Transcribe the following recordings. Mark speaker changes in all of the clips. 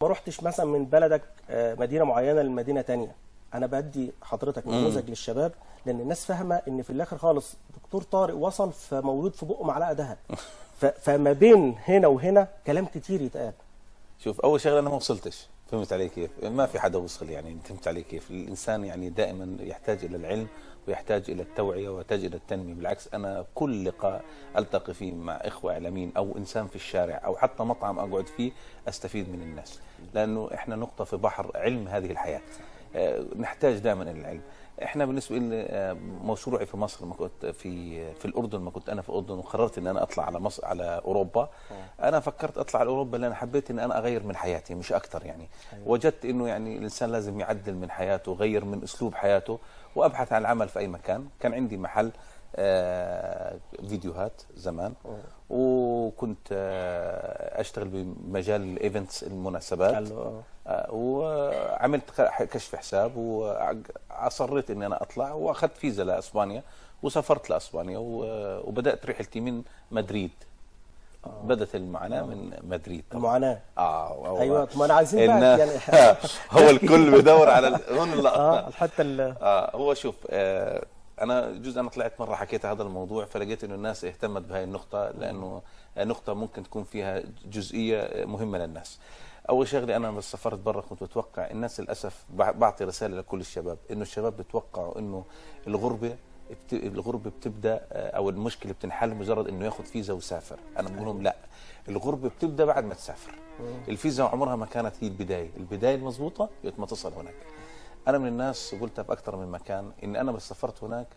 Speaker 1: فروحتش مثلا من بلدك مدينه معينه لمدينه ثانيه. انا بدي حضرتك نموذج للشباب، لان الناس فاهمه ان في الاخر خالص دكتور طارق وصل فمولود في بقه معلقه ذهب. فما بين هنا وهنا كلام كتير يتقال.
Speaker 2: شوف، اول شغله انا ما وصلتش، فهمت علي كيف؟ ما في حدا وصل يعني، فهمت علي كيف؟ الانسان يعني دائما يحتاج الى العلم ويحتاج الى التوعيه ويحتاج الى التنميه. بالعكس، انا كل لقاء التقي فيه مع اخوه اعلاميين او انسان في الشارع او حتى مطعم اقعد فيه استفيد من الناس، لانه احنا نقطه في بحر علم هذه الحياه. نحتاج دائما الى العلم. احنا بالنسبه لي مشروعي في مصر، ما كنت في الاردن، ما كنت انا في الاردن وقررت ان انا اطلع على مصر على اوروبا. انا فكرت اطلع على اوروبا لان حبيت ان انا اغير من حياتي مش اكثر يعني. وجدت انه يعني الانسان لازم يعدل من حياته، يغير من اسلوب حياته، وابحث عن عمل في اي مكان. كان عندي محل فيديوهات زمان، وكنت اشتغل بمجال الايفنتس، المناسبات. وعملت كشف حساب واصريت اني انا اطلع، واخذت فيزا لاسبانيا وسافرت لاسبانيا، وبدات رحلتي من مدريد. بدت المعاناه من مدريد.
Speaker 1: المعاناه
Speaker 2: ايوه،
Speaker 1: ما انا عايزين بقى يعني
Speaker 2: هو الكل بيدور على هون اللقطه.
Speaker 1: حتى
Speaker 2: هو شوف، انا طلعت مره حكيت هذا الموضوع، فلقيت انه الناس اهتمت بهاي النقطه، لانه نقطه ممكن تكون فيها جزئيه مهمه للناس. اول شغله، انا بس سافرت برا كنت بتوقع الناس، للاسف بعطي رساله لكل الشباب، انه الشباب بتوقعوا انه الغربه بتبدا او المشكله بتنحل مجرد انه ياخذ فيزا ويسافر. انا بقول لهم لا، الغربه بتبدا بعد ما تسافر. الفيزا عمرها ما كانت هي البدايه المضبوطه ما تصل هناك. انا من الناس قلتها باكثر من مكان، ان انا بس سافرت هناك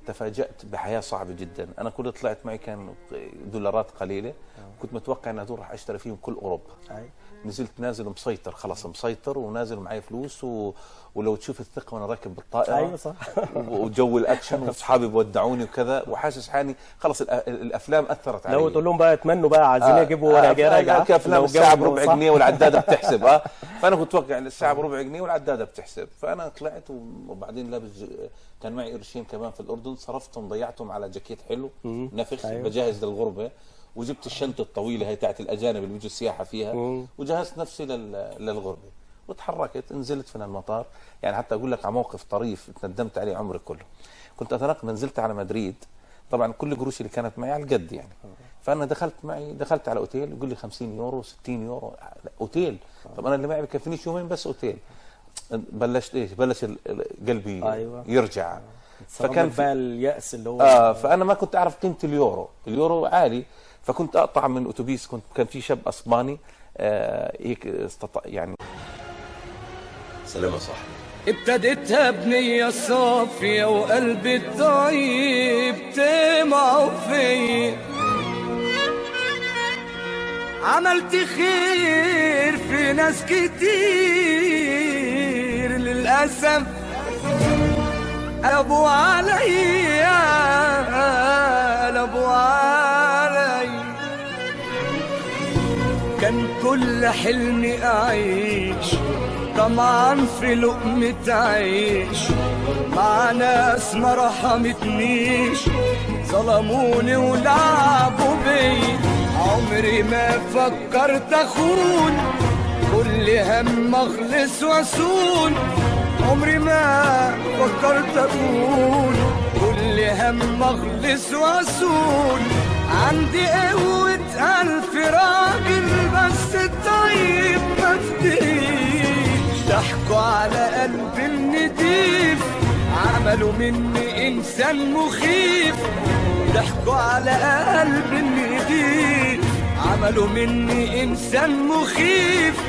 Speaker 2: تفاجأت بحياة صعبة جدا. أنا كل اللي طلعت معي كان دولارات قليلة، كنت متوقع أن هدول راح أشتري فيهم كل أوروبا. نزلت نازل مسيطر، خلاص مسيطر ونازل معي فلوس، ولو تشوف الثقة وأنا راكب بالطائرة.
Speaker 1: أيوة صح.
Speaker 2: وجو الأكشن وأصحابي بودعوني وكذا، وحاسس حالي خلاص الأفلام أثرت علي.
Speaker 1: لو تقول لهم بقى اتمنوا بقى عايزين يجيبوا راجعة
Speaker 2: كأفلام الساعة بربع جنيه والعدادة بتحسب. فأنا كنت متوقع الساعة بربع جنيه والعدادة بتحسب. فأنا طلعت، وبعدين لابس كان معي قرشين كمان في الأردن، صرفتهم ضيعتهم على جاكيت حلو نفخ. أيوة. بجهز للغربة، وجبت الشنطة الطويلة هي تاعت الأجانب اللي بيجوا السياحة فيها، وجهزت نفسي للغربة، وتحركت. نزلت في المطار، يعني حتى أقول لك على موقف طريف ندمت عليه عمري كله. كنت أتنقل، نزلت على مدريد، طبعا كل قروشي اللي كانت معي على القد يعني. فأنا دخلت على أوتيل، يقول لي 50 يورو 60 يورو أوتيل. طب أنا اللي معي بكفينيش يومين بس أوتيل. بلش قلبي يرجع.
Speaker 1: فكان بقى اليأس اللي هو
Speaker 2: فأنا ما كنت أعرف قيمة اليورو عالي. فكنت أقطع من أتوبيس، كان في شاب أسباني هيك استطاع يعني.
Speaker 3: سلام يا صاحبي.
Speaker 4: ابتديتها بنية صافية وقلبي الطيب طمعوا فيا، عملت خير في ناس كتير، للأسف قلبوا عليا، قلبوا عليا. كان كل حلمي أعيش طمعا في لقمة عيش، مع ناس ما رحمتنيش، ظلموني ولعبوا بيا. عمري ما فكرت أخون، كل هم أخلص وأسون. عمري ما فكرت أكون، كل هم أخلص وأسون. عندي قوة 1000 راجل، بس الطيب مفديش. ضحكوا على قلبي النضيف، عملوا مني إنسان مخيف. ضحكوا على قلبي النضيف، عملوا مني إنسان مخيف.